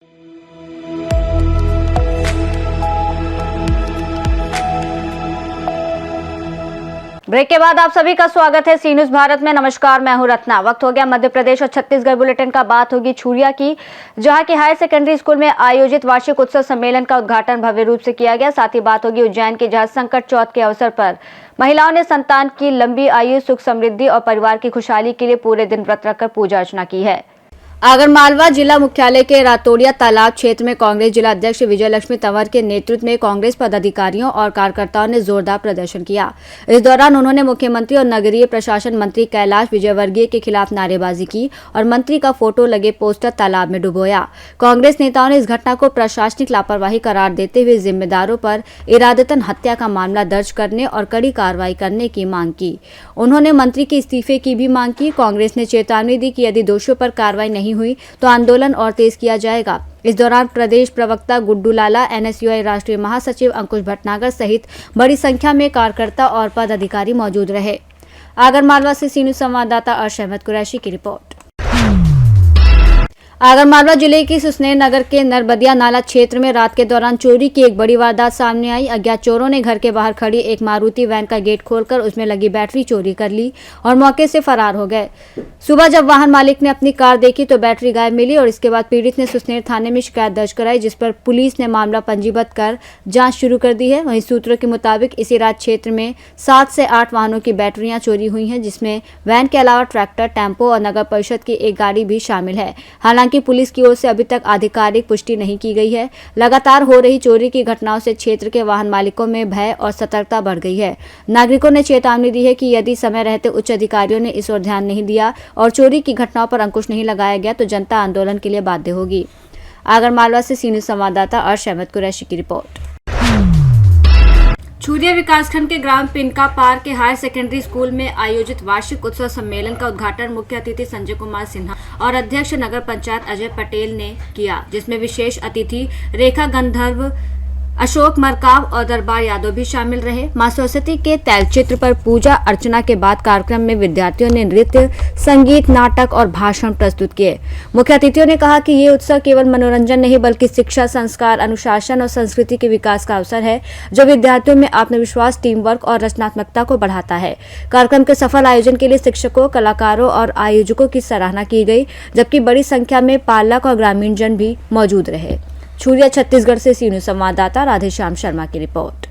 Break के बाद आप सभी का स्वागत है सी न्यूज भारत में। नमस्कार, मैं हूं रत्ना। वक्त हो गया मध्य प्रदेश और छत्तीसगढ़ बुलेटिन का। बात होगी छुरिया की, जहां की हायर सेकेंडरी स्कूल में आयोजित वार्षिक उत्सव सम्मेलन का उद्घाटन भव्य रूप से किया गया। साथ ही बात होगी उज्जैन के, जहां संकट चौथ के अवसर पर महिलाओं ने संतान की लंबी आयु, सुख समृद्धि और परिवार की खुशहाली के लिए पूरे दिन व्रत रखकर पूजा अर्चना की है। आगरमालवा जिला मुख्यालय के रातोड़िया तालाब क्षेत्र में कांग्रेस जिला अध्यक्ष विजय लक्ष्मी तंवर के नेतृत्व में कांग्रेस पदाधिकारियों और कार्यकर्ताओं ने जोरदार प्रदर्शन किया। इस दौरान उन्होंने मुख्यमंत्री और नगरीय प्रशासन मंत्री कैलाश विजयवर्गीय के खिलाफ नारेबाजी की और मंत्री का फोटो लगे पोस्टर तालाब में डुबोया। कांग्रेस नेताओं ने इस घटना को प्रशासनिक लापरवाही करार देते हुए जिम्मेदारों पर इरादतन हत्या का मामला दर्ज करने और कड़ी कार्रवाई करने की मांग की। उन्होंने मंत्री के इस्तीफे की भी मांग की। कांग्रेस ने चेतावनी दी कि यदि दोषियों पर कार्रवाई नहीं हुई तो आंदोलन और तेज किया जाएगा। इस दौरान प्रदेश प्रवक्ता गुड्डू लाला, एनएसयूआई राष्ट्रीय महासचिव अंकुश भटनागर सहित बड़ी संख्या में कार्यकर्ता और पदाधिकारी मौजूद रहे। आगरमालवा से सी न्यूज संवाददाता अर्श अहमद कुरैशी की रिपोर्ट। आगरमालवा जिले की सुसनेर नगर के नरबदिया नाला क्षेत्र में रात के दौरान चोरी की एक बड़ी वारदात सामने आई। अज्ञात चोरों ने घर के बाहर खड़ी एक मारुति वैन का गेट खोलकर उसमें लगी बैटरी चोरी कर ली और मौके से फरार हो गए। सुबह जब वाहन मालिक ने अपनी कार देखी तो बैटरी गायब मिली और इसके बाद पीड़ित ने सुसनेर थाने में शिकायत दर्ज कराई, जिस पर पुलिस ने मामला पंजीबद्ध कर जाँच शुरू कर दी है। वहीं सूत्रों के मुताबिक इसी रात क्षेत्र में 7 से 8 वाहनों की बैटरियां चोरी हुई हैं, जिसमें वैन के अलावा ट्रैक्टर, टेम्पो और नगर परिषद की एक गाड़ी भी शामिल है। हालांकि पुलिस की ओर से अभी तक आधिकारिक पुष्टि नहीं की गई है। लगातार हो रही चोरी की घटनाओं से क्षेत्र के वाहन मालिकों में भय और सतर्कता बढ़ गई है। नागरिकों ने चेतावनी दी है कि यदि समय रहते उच्च अधिकारियों ने इस ओर ध्यान नहीं दिया और चोरी की घटनाओं पर अंकुश नहीं लगाया गया तो जनता आंदोलन के लिए बाध्य होगी। आगरमालवा से सी न्यूज संवाददाता अर्श अहमद कुरैशी की रिपोर्ट। छुरिया विकासखंड के ग्राम पिनका पार के हायर सेकेंडरी स्कूल में आयोजित वार्षिक उत्सव सम्मेलन का उद्घाटन मुख्य अतिथि संजय कुमार सिन्हा और अध्यक्ष नगर पंचायत अजय पटेल ने किया, जिसमें विशेष अतिथि रेखा गंधर्व, अशोक मरकाव और दरबार यादव भी शामिल रहे। मां सरस्वती के तैलचित्र पर पूजा अर्चना के बाद कार्यक्रम में विद्यार्थियों ने नृत्य, संगीत, नाटक और भाषण प्रस्तुत किए। मुख्य अतिथियों ने कहा कि ये उत्सव केवल मनोरंजन नहीं बल्कि शिक्षा, संस्कार, अनुशासन और संस्कृति के विकास का अवसर है, जो विद्यार्थियों में आत्मविश्वास, टीम वर्क और रचनात्मकता को बढ़ाता है। कार्यक्रम के सफल आयोजन के लिए शिक्षकों, कलाकारों और आयोजकों की सराहना की गई, जबकि बड़ी संख्या में पालक और ग्रामीण जन भी मौजूद रहे। छुरिया छत्तीसगढ़ से सी न्यूज संवाददाता राधेश्याम शर्मा की रिपोर्ट।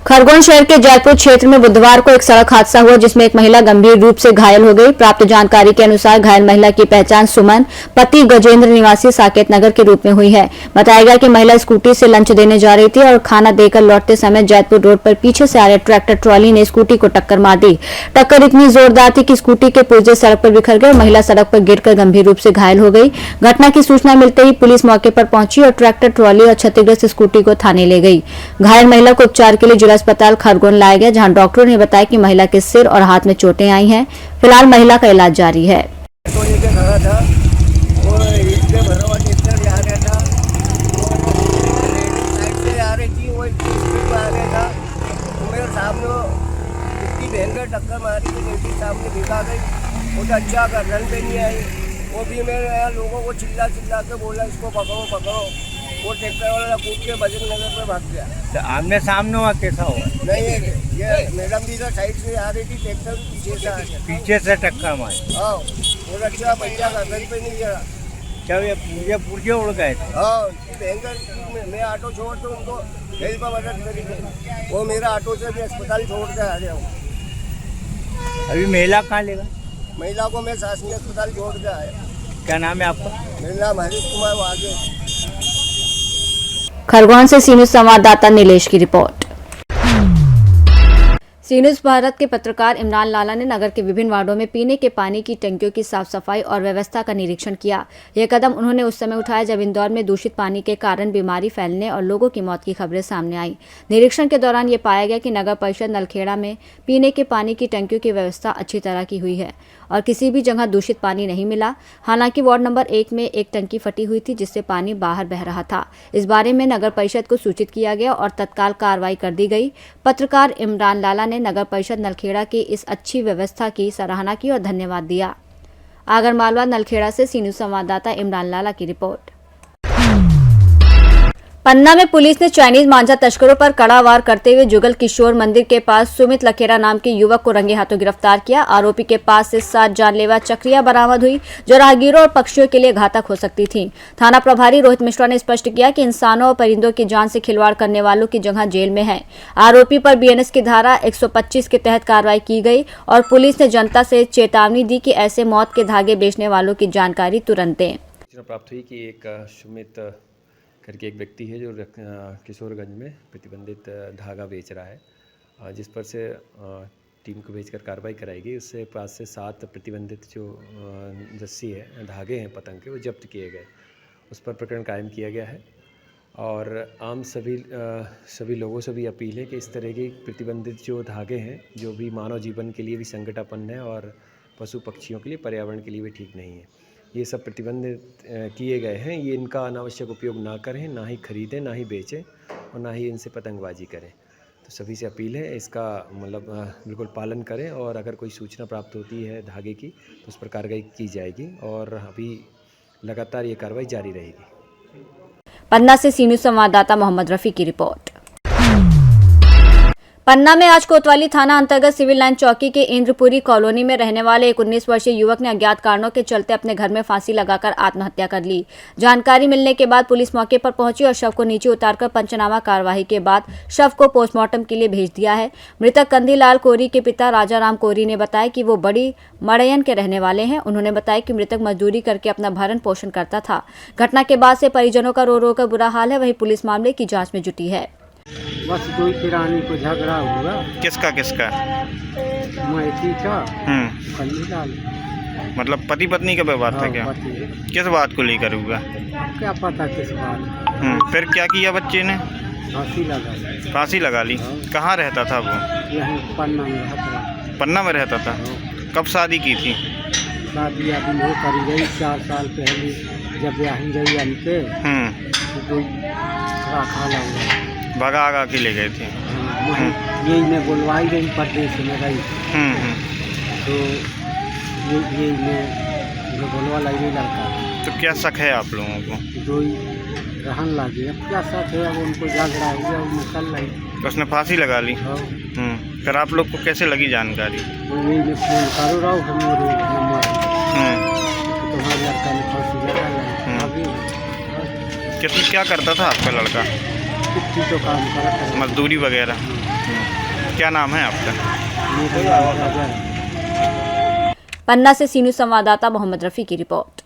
खरगोन शहर के जयपुर क्षेत्र में बुधवार को एक सड़क हादसा हुआ, जिसमें एक महिला गंभीर रूप से घायल हो गई। प्राप्त जानकारी के अनुसार घायल महिला की पहचान सुमन, पति गजेंद्र निवासी साकेत नगर के रूप में हुई है। बताया गया कि महिला स्कूटी से लंच देने जा रही थी और खाना देकर लौटते समय जयपुर रोड पर पीछे से आ रहे ट्रैक्टर ट्रॉली ने स्कूटी को टक्कर मार दी। टक्कर इतनी जोरदार थी कि स्कूटी के पुर्जे सड़क पर बिखर गए और महिला सड़क पर गिरकर गंभीर रूप से घायल हो गई। घटना की सूचना मिलते ही पुलिस मौके पर पहुंची और ट्रैक्टर ट्रॉली और क्षतिग्रस्त स्कूटी को थाने ले गई। घायल महिला को उपचार के लिए जिला अस्पताल खरगोन लाया गया, जहां डॉक्टरों ने बताया कि महिला के सिर और हाथ में चोटें आई हैं। फिलहाल महिला का इलाज जारी है। टक्कर मारी तो लेडी सामने भिगा गई, वो अच्छा गर्दन पे नहीं आई। वो भी मेरे यहाँ लोगों को चिल्ला के बोला इसको पकड़ो पकड़ो। वो ट्रैक्टर वाला कूद के भजन नगर पे भाग गया। तो आमने सामने हुआ कैसा हुआ? नहीं, ये मैडम जी का साइड से आ रही थी, ट्रैक्टर पीछे से आ गया, पीछे से टक्कर मारी। हाँ, वो अच्छा बच्चा गर्दन पे नहीं गिरा। जब ये पुर्जे उड़ गए थे? हाँ, भयंकर। मैं ऑटो छोड़ तो उनको हेल्प मदद करी थी। वो मेरा ऑटो से भी अस्पताल छोड़ के आ गया हूँ। अभी महिला कहाँ लेगा? महिला को मैं शासकीय अस्पताल छोड़ के आया। क्या नाम है आपका? मेरा नाम हरीश कुमार वागे। खरगोन से सी न्यूज संवाददाता नीलेश की रिपोर्ट। सी न्यूज भारत के पत्रकार इमरान लाला ने नगर के विभिन्न वार्डों में पीने के पानी की टंकियों की साफ सफाई और व्यवस्था का निरीक्षण किया। यह कदम उन्होंने उस समय उठाया जब इंदौर में दूषित पानी के कारण बीमारी फैलने और लोगों की मौत की खबरें सामने आई। निरीक्षण के दौरान ये पाया गया कि नगर परिषद नलखेड़ा में पीने के पानी की टंकियों की व्यवस्था अच्छी तरह की हुई है और किसी भी जगह दूषित पानी नहीं मिला। हालांकि वार्ड नंबर 1 में एक टंकी फटी हुई थी, जिससे पानी बाहर बह रहा था। इस बारे में नगर परिषद को सूचित किया गया और तत्काल कार्रवाई कर दी गई। पत्रकार इमरान लाला ने नगर परिषद नलखेड़ा की इस अच्छी व्यवस्था की सराहना की और धन्यवाद दिया। आगरमालवा नलखेड़ा से सी न्यूज़ संवाददाता इमरान लाला की रिपोर्ट। पन्ना में पुलिस ने चाइनीज मांझा तस्करों पर कड़ा वार करते हुए जुगल किशोर मंदिर के पास सुमित लखेरा नाम के युवक को रंगे हाथों गिरफ्तार किया। आरोपी के पास से 7 जानलेवा चक्रियां बरामद हुई जो राहगीरों और पक्षियों के लिए घातक हो सकती थीं। थाना प्रभारी रोहित मिश्रा ने स्पष्ट किया कि इंसानों और परिंदों की जान से खिलवाड़ करने वालों की जगह जेल में है। आरोपी पर बीएनएस की धारा 125 के तहत कार्रवाई की गई और पुलिस ने जनता से चेतावनी दी कि ऐसे मौत के धागे बेचने वालों की जानकारी तुरंत दें। सूचना प्राप्त हुई कि एक सुमित करके एक व्यक्ति है जो किशोरगंज में प्रतिबंधित धागा बेच रहा है, जिस पर से टीम को भेजकर कार्रवाई कराई गई। उससे पास से 7 प्रतिबंधित जो रस्सी है, धागे हैं पतंग के, वो जब्त किए गए। उस पर प्रकरण कायम किया गया है और आम सभी लोगों से भी अपील है कि इस तरह के प्रतिबंधित जो धागे हैं, जो भी मानव जीवन के लिए भी संकटापन्न है और पशु पक्षियों के लिए, पर्यावरण के लिए भी ठीक नहीं है, ये सब प्रतिबंधित किए गए हैं। ये इनका अनावश्यक उपयोग ना करें, ना ही खरीदें, ना ही बेचें और ना ही इनसे पतंगबाजी करें। तो सभी से अपील है इसका बिल्कुल पालन करें और अगर कोई सूचना प्राप्त होती है धागे की तो उस पर कार्रवाई की जाएगी और अभी लगातार ये कार्रवाई जारी रहेगी। पन्ना से सी न्यूज़ संवाददाता मोहम्मद रफी की रिपोर्ट। पन्ना में आज कोतवाली थाना अंतर्गत सिविल लाइन चौकी के इंद्रपुरी कॉलोनी में रहने वाले एक 19 वर्षीय युवक ने अज्ञात कारणों के चलते अपने घर में फांसी लगाकर आत्महत्या कर ली। जानकारी मिलने के बाद पुलिस मौके पर पहुंची और शव को नीचे उतारकर पंचनामा कार्यवाही के बाद शव को पोस्टमार्टम के लिए भेज दिया है। मृतक कंदीलाल कोरी के पिता राजाराम कोरी ने बताया कि वो बड़ी मड़यन के रहने वाले हैं। उन्होंने बताया कि मृतक मजदूरी करके अपना भरण पोषण करता था। घटना के बाद से परिजनों का रो रो कर बुरा हाल है। वहीं पुलिस मामले की जाँच में जुटी है। बस कोई किरानी को झगड़ा हुआ। किसका मैथी का कंदीलाल, मतलब पति पत्नी का व्यवहार था क्या? किस बात को लेकर हुआ? क्या पता किस बात। फिर क्या किया बच्चे ने? फांसी लगा ली। कहाँ रहता था वो? यहीं पन्ना में रहता। पन्ना में रहता था। कब शादी की थी? शादी अभी वो करी गई 4 साल पहले, जब ब्याही गई हमके तो कोई रखा लगा भगा आगा के ले गए थे। यही में बुलवाई गई, परदेश में गई तो यही में जो बुलवा लगी लड़का। तो क्या शक है आप लोगों को? जो ही रहन लगे, अब क्या शक है, अब उनको झगड़ा हुआ, निकल रही। उसने फांसी लगा ली। फिर आप लोग को कैसे लगी जानकारी? तो यही में फोन करो रहा हूँ हमारे नंबर, तुम्हारे लड़का ने फांसी लगा ली। कितना क्या करता था आपका लड़का? तो काम करा, मजदूरी वगैरह। क्या नाम है आपका? पन्ना से सी न्यूज़ संवाददाता मोहम्मद रफी की रिपोर्ट।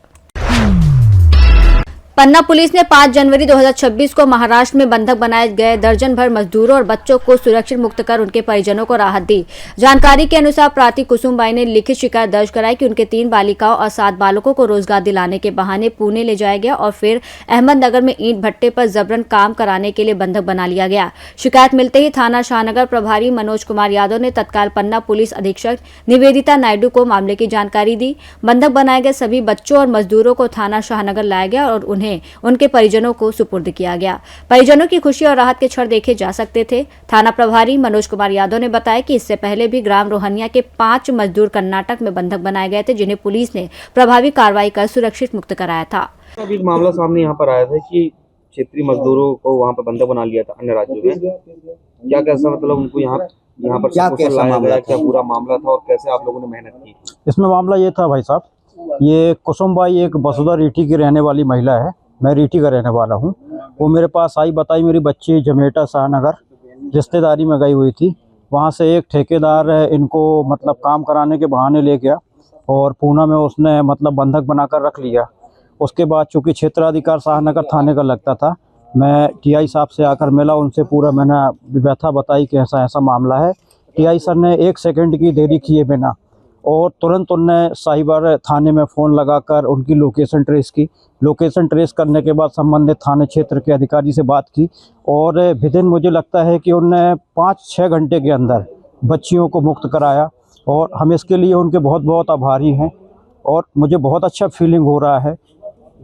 पन्ना पुलिस ने 5 जनवरी 2026 को महाराष्ट्र में बंधक बनाए गए दर्जन भर मजदूरों और बच्चों को सुरक्षित मुक्त कर उनके परिजनों को राहत दी। जानकारी के अनुसार प्रार्थी कुसुमबाई ने लिखित शिकायत दर्ज कराई कि उनके 3 बालिकाओं और 7 बालकों को रोजगार दिलाने के बहाने पुणे ले जाया गया और फिर अहमदनगर में ईंट भट्टे पर जबरन काम कराने के लिए बंधक बना लिया गया। शिकायत मिलते ही थाना शाहनगर प्रभारी मनोज कुमार यादव ने तत्काल पन्ना पुलिस अधीक्षक निवेदिता नायडू को मामले की जानकारी दी। बंधक बनाए गए सभी बच्चों और मजदूरों को थाना शाहनगर लाया गया और उन्हें उनके परिजनों को सुपुर्द किया गया। परिजनों की खुशी और राहत के क्षण देखे जा सकते थे। थाना प्रभारी मनोज कुमार यादव ने बताया कि इससे पहले भी ग्राम रोहनिया के 5 मजदूर कर्नाटक में बंधक बनाए गए थे, जिन्हें पुलिस ने प्रभावी कार्रवाई कर सुरक्षित मुक्त कराया था। अभी मामला सामने यहाँ पर आया था कि क्षेत्रीय मजदूरों को वहाँ पर बंधक बना लिया था अन्य राज्यों में। क्या कैसा मतलब उनको यहाँ पर लाया गया, क्या पूरा मामला था और कैसे आप लोगों ने मेहनत की? इसमें मामला ये था भाई साहब, ये कुसुमबाई एक वसुधा रीठी की रहने वाली महिला है। मैं रीठी का रहने वाला हूँ। वो मेरे पास आई, बताई मेरी बच्ची जमेटा शाहनगर रिश्तेदारी में गई हुई थी। वहाँ से एक ठेकेदार इनको मतलब काम कराने के बहाने ले गया और पूना में उसने मतलब बंधक बनाकर रख लिया। उसके बाद चूँकि क्षेत्राधिकार शाहनगर थाने का लगता था, मैं टीआई साहब से आकर मिला, उनसे पूरा मैंने व्यथा बताई कि ऐसा ऐसा मामला है। टीआई सर ने 1 सेकंड की देरी किए बिना और तुरंत उनने साहिबार थाने में फ़ोन लगाकर उनकी लोकेशन ट्रेस की। लोकेशन ट्रेस करने के बाद संबंधित थाने क्षेत्र के अधिकारी से बात की और विदिन मुझे लगता है कि उनने 5-6 घंटे के अंदर बच्चियों को मुक्त कराया और हम इसके लिए उनके बहुत बहुत आभारी हैं और मुझे बहुत अच्छा फीलिंग हो रहा है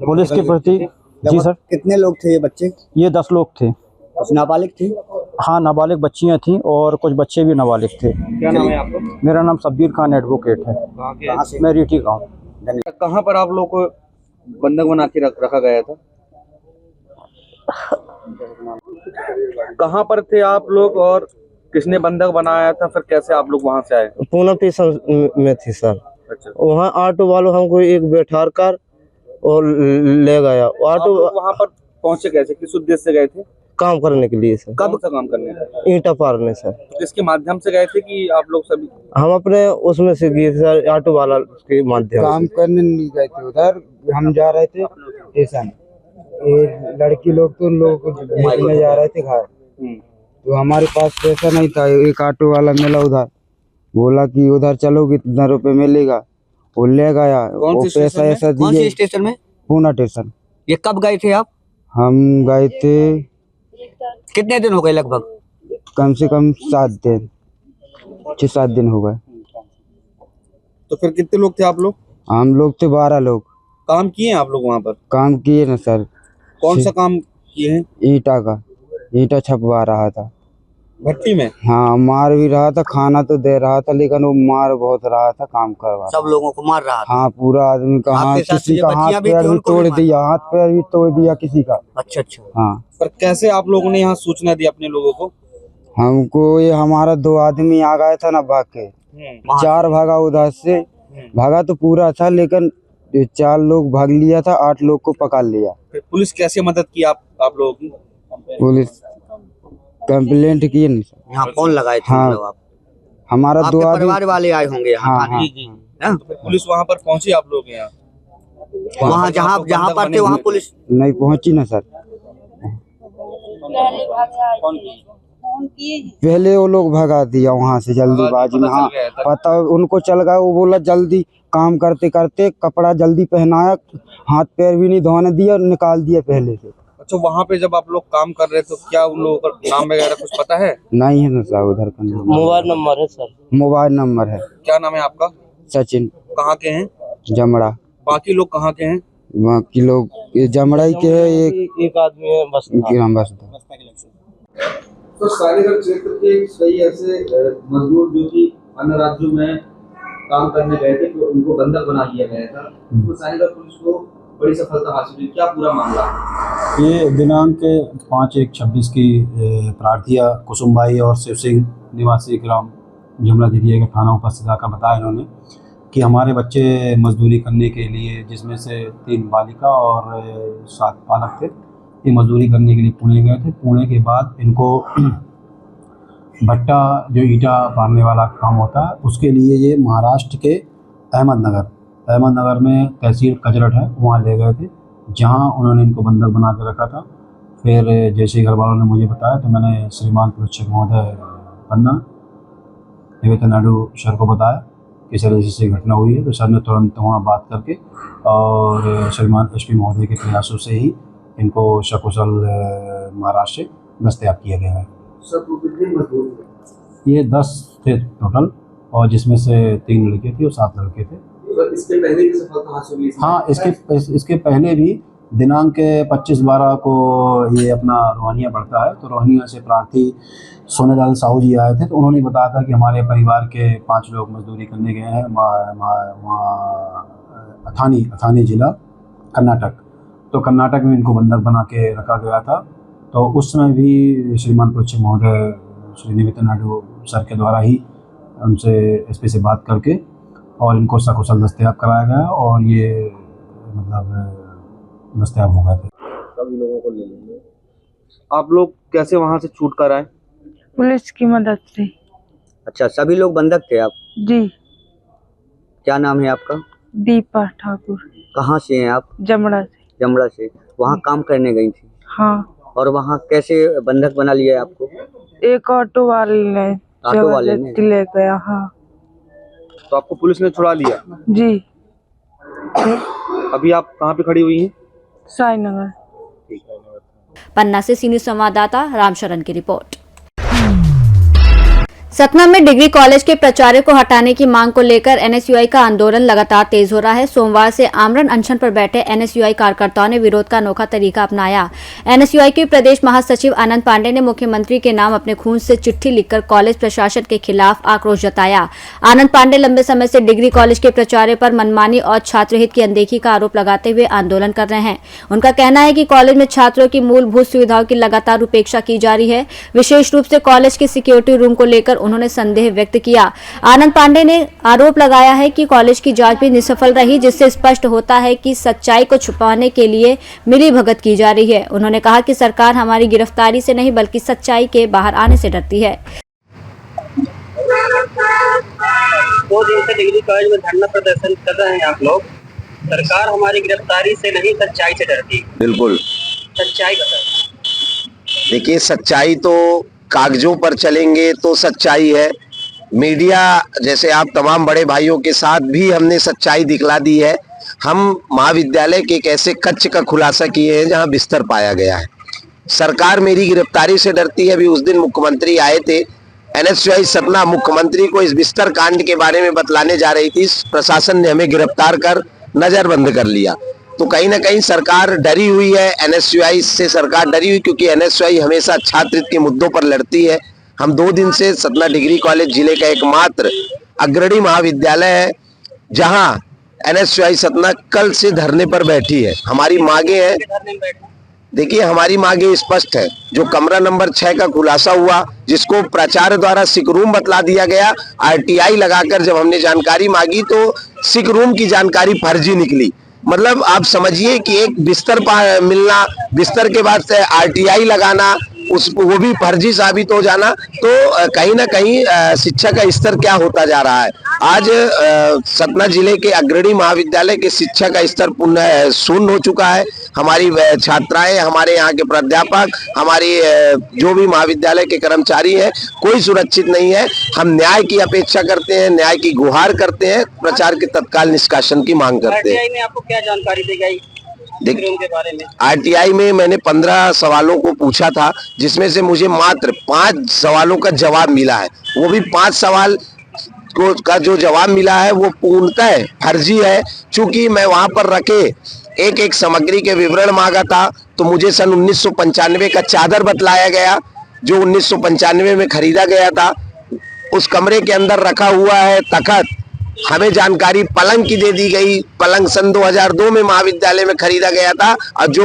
पुलिस के प्रति। जी सर। कितने लोग थे ये बच्चे? ये 10 लोग थे। कुछ नाबालिग थी? हाँ, नाबालिग बच्चियाँ थीं और कुछ बच्चे भी नाबालिग थे। क्या नाम है आपका? मेरा नाम शब्बीर खान एडवोकेट है। कहाँ से? मैं रीठी का हूँ। धन्यवाद। कहाँ पर आप लोग को बंधक बना के रखा गया था? कहाँ पर थे आप लोग और किसने बंधक बनाया था, फिर कैसे आप लोग वहाँ से आए? पूना स्टेशन में थी सर। अच्छा, वहाँ ऑटो वालों हमको एक बैठा कर और ले गया। ऑटो वहाँ पर पहुँचे कैसे, किस उद्देश्य से गए थे? काम करने के लिए सर। कब सा काम करने थे? ईंटा पारने सर। किसके माध्यम से गए थे कि आप लोग सभी? हम अपने उसमें से गए सर, ऑटो वाला के माध्यम काम से। करने नहीं गए थे उधर, हम जा रहे थे स्टेशन। ये लड़की लोग तो उन लोगों को भेजने जा रहे थे घर, तो हमारे पास पैसा नहीं था। एक ऑटो वाला मिला उधर, बोला कि उधर चलोगे इतना रुपए मिलेगा, वो ले गया। वो पैसा ऐसा दिए। स्टेशन में? पूना स्टेशन। ये कब गए थे आप? हम गए थे कितने दिन हो गए लगभग? कम से कम 7 दिन, 6-7 दिन हो गए। तो फिर कितने लोग थे आप लोग? हम लोग थे 12 लोग। काम किए हैं आप लोग वहाँ पर? काम किए ना सर। कौन सा काम किए हैं? ईंटा का, ईंटा छपवा रहा था भट्टी में। हाँ, मार भी रहा था, खाना तो दे रहा था, लेकिन वो मार बहुत रहा था, काम करवा। सब लोगों को मार रहा था? हाँ, पूरा आदमी का हाथ, आपके साथ किसी ये का बच्चियां हाथ भी पैर थी, भी उनको तोड़ भी दिया, हाथ पैर भी तोड़ दिया किसी का। अच्छा अच्छा। हाँ, पर कैसे आप लोगों ने यहाँ सूचना दी अपने लोगों को? हमको ये हमारा 2 आदमी आ गया था ना भाग के, 4 भागा उधर से। भागा तो पूरा था, लेकिन ये 4 लोग भाग लिया था, 8 लोग को पकड़ लिया। फिर पुलिस कैसे मदद की आप लोगों की? पुलिस कंप्लेंट किए नहीं सर। यहाँ फोन लगाए थे हाँ, मतलब आप? हमारा 2 आपके आदमी। परिवार वाले आए होंगे यहाँ हाँ, खाने? हाँ, हाँ? तो फिर पुलिस वहाँ पर पहुंची आप लोग यहाँ? वहाँ जहाँ पर थे वहाँ पुलिस नहीं पहुंची ना सर। पहले वो लोग भगा दिया वहाँ से जल्दीबाजी में। हाँ, पता उनको चल गया। वो बोला जल्दी काम करते करते कपड़ा जल्दी पहनाया, हाथ पैर भी नहीं धोने दिया, निकाल दिया पहले से। अच्छा, वहाँ पे जब आप लोग काम कर रहे थे तो क्या उन लोगों का नाम वगैरह कुछ पता है? नहीं है ना साहब उधर का नाम। मोबाइल नंबर है सर। मोबाइल नंबर है। क्या नाम है आपका? सचिन कहाँ के हैं? जमड़ा। बाकी लोग कहाँ के हैं? बाकी लोग ये जमड़ाई के है। एक आदमी है बस। बस तो सारीगढ़ क्षेत्र के कई ऐसे मजदूर जो कि अन्य राज्यों में काम करने गए थे, तो उनको बंधक बना दिया गया था। तो सारीगढ़ पुलिस को बड़ी सफलता हासिल हुई। क्या पूरा मामला? ये दिनांक 5/1/26 की प्रार्थिया कुसुमबाई और शिव सिंह निवासी ग्राम जमला दिरिया के थाना उपस्थित आकर बताया इन्होंने कि हमारे बच्चे मजदूरी करने के लिए, जिसमें से 3 बालिका और 7 बालक थे, ये मजदूरी करने के लिए पुणे गए थे। पुणे के बाद इनको भट्टा जो ईंटा पारने वाला काम होता है, उसके लिए ये महाराष्ट्र के अहमदनगर में तहसील कजरट है, वहाँ ले गए थे, जहाँ उन्होंने इनको बंधक बना के रखा था। फिर जैसे घर वालों ने मुझे बताया तो मैंने श्रीमान पुलिस महोदय पन्ना निवेदिता नायडू सर को बताया कि सर ऐसी घटना हुई है। तो सर ने तुरंत वहाँ बात करके और श्रीमान एसपी महोदय के प्रयासों से ही इनको सकुशल महाराष्ट्र से दस्तयाब किया गया है। ये 10 थे टोटल, और जिसमें से 3 लड़के थे और 7 लड़के थे। इसके पहले भी सफलता हासिल हुई? हाँ, इसके पहले भी दिनांक 25/12 को ये अपना रोहनिया पड़ता है, तो रोहनिया से प्रार्थी सोनेलाल साहू जी आए थे। तो उन्होंने बताया था कि हमारे परिवार के 5 लोग मजदूरी करने गए हैं वहाँ अथानी जिला कर्नाटक। तो कर्नाटक में इनको बंधक बना के रखा गया था। तो उस समय भी श्रीमान पुलिस महोदय श्री निवेदिता नायडू सर के द्वारा ही उनसे एसपी से बात करके और इनको सकुशल दस्तयाब कराया गया, और ये मतलब दस्तयाब हो गए थे। सभी लोगों को ले लेंगे। आप लोग कैसे वहाँ से छूट कर आए? पुलिस की मदद से। अच्छा, सभी लोग बंधक थे आप? जी। क्या नाम है आपका? दीपा ठाकुर। कहाँ से हैं आप? जमड़ा से। जमड़ा से। वहाँ काम करने गई थी? हाँ। और वहाँ कैसे बंधक बना लिया आपको? एक ऑटो वाले ने ले गया। हाँ। तो आपको पुलिस ने छुड़ा लिया? जी। अभी आप कहाँ पे खड़ी हुई हैं? साईनगर। पन्ना से सीनियर संवाददाता रामशरण की रिपोर्ट। सतना में डिग्री कॉलेज के प्राचार्य को हटाने की मांग को लेकर एनएसयूआई का आंदोलन लगातार तेज हो रहा है। सोमवार से आमरण अनशन पर बैठे एनएसयूआई कार्यकर्ताओं ने विरोध का अनोखा तरीका अपनाया। एनएसयूआई के प्रदेश महासचिव आनंद पांडे ने मुख्यमंत्री के नाम अपने खून से चिट्ठी लिखकर कॉलेज प्रशासन के खिलाफ आक्रोश जताया। आनंद पांडे लंबे समय से डिग्री कॉलेज के प्राचार्य पर मनमानी और छात्र हित की अनदेखी का आरोप लगाते हुए आंदोलन कर रहे हैं। उनका कहना है कि कॉलेज में छात्रों की मूलभूत सुविधाओं की लगातार उपेक्षा की जा रही है। विशेष रूप से कॉलेज के सिक्योरिटी रूम को लेकर उन्होंने संदेह व्यक्त किया। आनंद पांडे ने आरोप लगाया है कि कॉलेज की जांच भी निष्फल रही, जिससे स्पष्ट होता है कि सच्चाई को छुपाने के लिए मिलीभगत की जा रही है। उन्होंने कहा कि सरकार हमारी गिरफ्तारी से नहीं बल्कि सच्चाई के बाहर आने से डरती है। 2 दिन से डिग्री कॉलेज में धरना प्रदर्शन कर रहे हैं आप लोग। सरकार हमारी गिरफ्तारी से नहीं सच्चाई से डरती है। बिल्कुल सच्चाई बताओ। देखिए, सच्चाई तो कागजों पर चलेंगे तो सच्चाई है। मीडिया जैसे आप तमाम बड़े भाइयों के साथ भी हमने सच्चाई दिखला दी है। हम महाविद्यालय के एक ऐसे कक्ष का खुलासा किए हैं जहां बिस्तर पाया गया है। सरकार मेरी गिरफ्तारी से डरती है। अभी उस दिन मुख्यमंत्री आए थे, एनएसयूआई सतना मुख्यमंत्री को इस बिस्तर कांड के बारे में बतलाने जा रही थी। प्रशासन ने हमें गिरफ्तार कर नजरबंद कर लिया। तो कहीं ना कहीं सरकार डरी हुई है, एनएसयूआई से सरकार डरी हुई, क्योंकि एनएसयूआई हमेशा छात्र हित के मुद्दों पर लड़ती है। हम 2 दिन से सतना डिग्री कॉलेज जिले का एकमात्र अग्रणी महाविद्यालय है जहां एनएसयूआई सतना कल से धरने पर बैठी है। हमारी मांगे हैं, देखिए हमारी मांगे स्पष्ट है। जो कमरा नंबर 6 का खुलासा हुआ, जिसको प्राचार्य द्वारा सिक रूम बतला दिया गया, आरटीआई लगाकर जब हमने जानकारी मांगी तो सिक रूम की जानकारी फर्जी निकली। मतलब आप समझिए कि एक बिस्तर मिलना, बिस्तर के बाद से आरटीआई लगाना, वो भी फर्जी साबित हो जाना, तो कहीं ना कहीं शिक्षा का स्तर क्या होता जा रहा है। आज सतना जिले के अग्रणी महाविद्यालय के शिक्षा का स्तर पुनः शून्य हो चुका है। हमारी छात्राएं, हमारे यहाँ के प्राध्यापक, हमारी जो भी महाविद्यालय के कर्मचारी हैं, कोई सुरक्षित नहीं है। हम न्याय की अपेक्षा करते हैं, न्याय की गुहार करते हैं, प्रचार के तत्काल निष्कासन की मांग करते हैं। आरटीआई ने आपको क्या जानकारी दी गई के बारे में? आरटीआई में मैंने 15 सवालों को पूछा था, जिसमें से मुझे मात्र 5 सवालों का जवाब मिला है। वो भी 5 सवाल का जो जवाब मिला है वो पूर्णतः फर्जी है। चूंकि मैं वहां पर रखे एक सामग्री के विवरण मांगा था, तो मुझे सन 1995 का चादर बतलाया गया जो 1995 में खरीदा गया था। उस कमरे के अंदर रखा हुआ है तखत, हमें जानकारी पलंग की दे दी गई। पलंग सन 2002 में महाविद्यालय में खरीदा गया था, और जो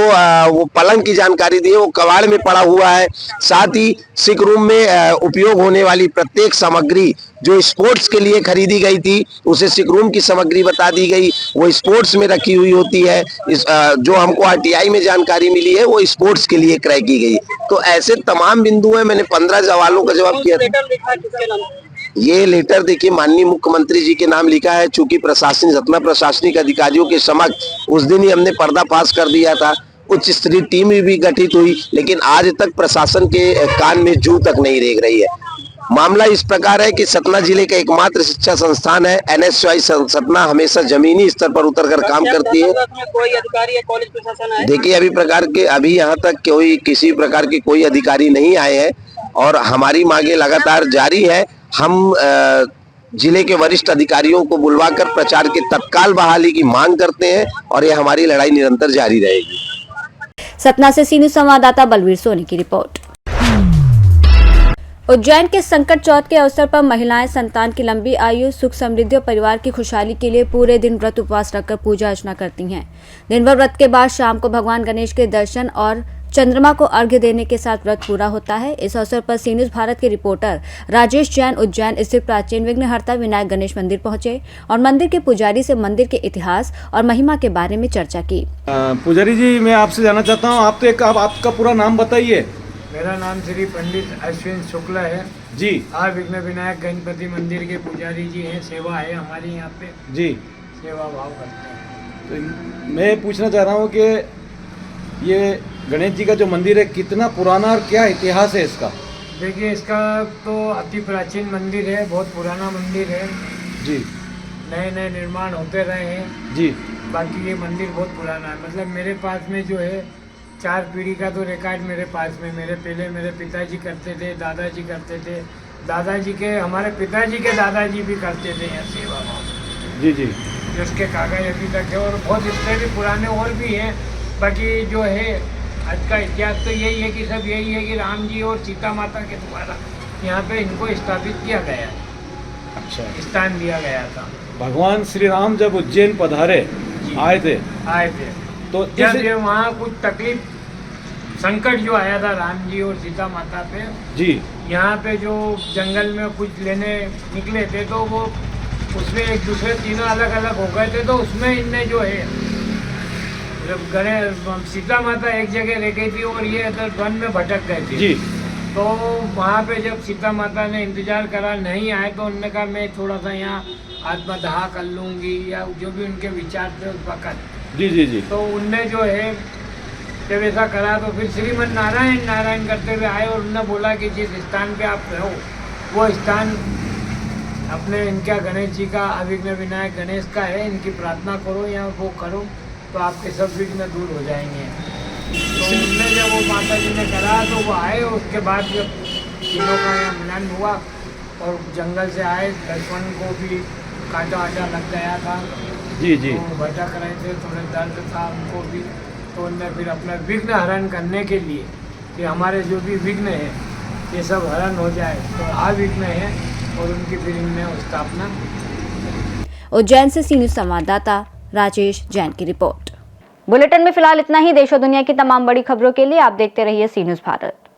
वो पलंग की जानकारी दी है वो कबाड़ में पड़ा हुआ है। साथ ही सिक रूम में उपयोग होने वाली प्रत्येक सामग्री जो स्पोर्ट्स के लिए खरीदी गई थी, उसे सिक रूम की सामग्री बता दी गई, वो स्पोर्ट्स में रखी हुई होती है। जो हमको आरटीआई में जानकारी मिली है वो स्पोर्ट्स के लिए क्रय की गई। तो ऐसे तमाम बिंदु हैं। मैंने 15 सवालों का जवाब किया था। ये लेटर देखिए माननीय मुख्यमंत्री जी के नाम लिखा है। चूंकि सतना प्रशासनिक अधिकारियों के समक्ष उस दिन ही हमने पर्दाफाश कर दिया था, उच्च स्तरीय टीम भी गठित हुई, लेकिन आज तक प्रशासन के कान में जू तक नहीं रेंग रही है। मामला इस प्रकार है कि सतना जिले का एकमात्र शिक्षा संस्थान है। एनएसयूआई सतना हमेशा जमीनी स्तर पर उतरकर काम करती है। कोई अधिकारी या कॉलेज प्रशासन आए? देखिए अभी यहाँ तक किसी प्रकार के कोई अधिकारी नहीं आए हैं, और हमारी मांगे लगातार जारी है। हम जिले के वरिष्ठ अधिकारियों को बुलवाकर प्रचार के तत्काल बहाली की मांग करते हैं, और यह हमारी लड़ाई निरंतर जारी रहेगी। सतना से सी न्यूज संवाददाता बलवीर सोनी की रिपोर्ट। उज्जैन के संकट चौथ के अवसर पर महिलाएं संतान की लंबी आयु, सुख समृद्धि और परिवार की खुशहाली के लिए पूरे दिन व्रत उपवास रखकर पूजा अर्चना करती हैं। दिन भर व्रत के बाद शाम को भगवान गणेश के दर्शन और चंद्रमा को अर्घ्य देने के साथ व्रत पूरा होता है। इस अवसर पर सी न्यूज भारत के रिपोर्टर राजेश जैन उज्जैन स्थित प्राचीन विघ्नहर्ता विनायक गणेश मंदिर पहुंचे और मंदिर के पुजारी से मंदिर के इतिहास और महिमा के बारे में चर्चा की। पुजारी जी, मैं आपसे जानना चाहता हूं, आपका पूरा नाम बताइए। मेरा नाम श्री पंडित अश्विन शुक्ला है जी। आप विघ्न विनायक गणपति मंदिर के पुजारी जी हैं। सेवा है हमारी यहाँ पे जी, सेवा भाव करते हैं। तो मैं पूछना चाह रहा हूँ कि ये गणेश जी का जो मंदिर है कितना पुराना और क्या इतिहास है इसका? देखिए, इसका तो अति प्राचीन मंदिर है, बहुत पुराना मंदिर है जी। नए नए निर्माण होते रहे हैं जी। बाकी ये मंदिर बहुत पुराना है। मतलब मेरे पास में जो है 4 पीढ़ी का तो रिकॉर्ड मेरे पास में। मेरे पिताजी करते थे, दादाजी करते थे, दादाजी के, हमारे पिताजी के दादाजी भी करते थे यहाँ सेवा वहाँ, जी जी जिसके कागज अभी तक है। और बहुत इससे भी पुराने और भी हैं। बाकी जो है आज का इतिहास तो यही है कि सब यही है कि राम जी और सीता माता के द्वारा यहाँ पे इनको स्थापित किया गया, अच्छा स्थान दिया गया था। भगवान श्री राम जब उज्जैन पधारे आए थे तो जब ये वहाँ कुछ तकलीफ संकट जो आया था राम जी और सीता माता पे, जी यहाँ पे जो जंगल में कुछ लेने निकले थे तो वो उसमें एक दूसरे तीनों अलग अलग हो गए थे। तो उसमें इनने जो है जब गणेश सीता माता एक जगह रह गई थी और ये इधर वन में भटक गए थे जी। तो वहाँ पे जब सीता माता ने इंतजार करा नहीं आए तो उन्होंने कहा मैं थोड़ा सा यहाँ आत्मदाह कर लूँगी या जो भी उनके विचार थे उस वक्त। जी जी जी। तो उनने जो है जब ऐसा करा तो फिर श्रीमन नारायण नारायण करते हुए आए और उन्होंने बोला कि जिस स्थान पे आप रहो वो स्थान अपने इनका गणेश जी का अविघ्न विनायक गणेश का है, इनकी प्रार्थना करो या वो करो तो आपके सब विघ्न दूर हो जाएंगे। तो उनने जब वो माता जी ने करा तो वो आए। उसके बाद जब तीनों का यहाँ मिलन हुआ और जंगल से आए, लक्ष्मण को भी कांटा वाटा लग गया था, जी जी, तो भटक रहे थे, थोड़े दर्द था उनको भी। तो उनने फिर अपना विघ्न हरण करने के लिए कि हमारे जो भी विघ्न है ये सब हरण हो जाए तो अविघ्न है, और उनकी फिर इनने स्थापना। उज्जैन से सी न्यूज़ संवाददाता राजेश जैन की रिपोर्ट। बुलेटिन में फिलहाल इतना ही। देश और दुनिया की तमाम बड़ी खबरों के लिए आप देखते रहिए सी न्यूज़ भारत।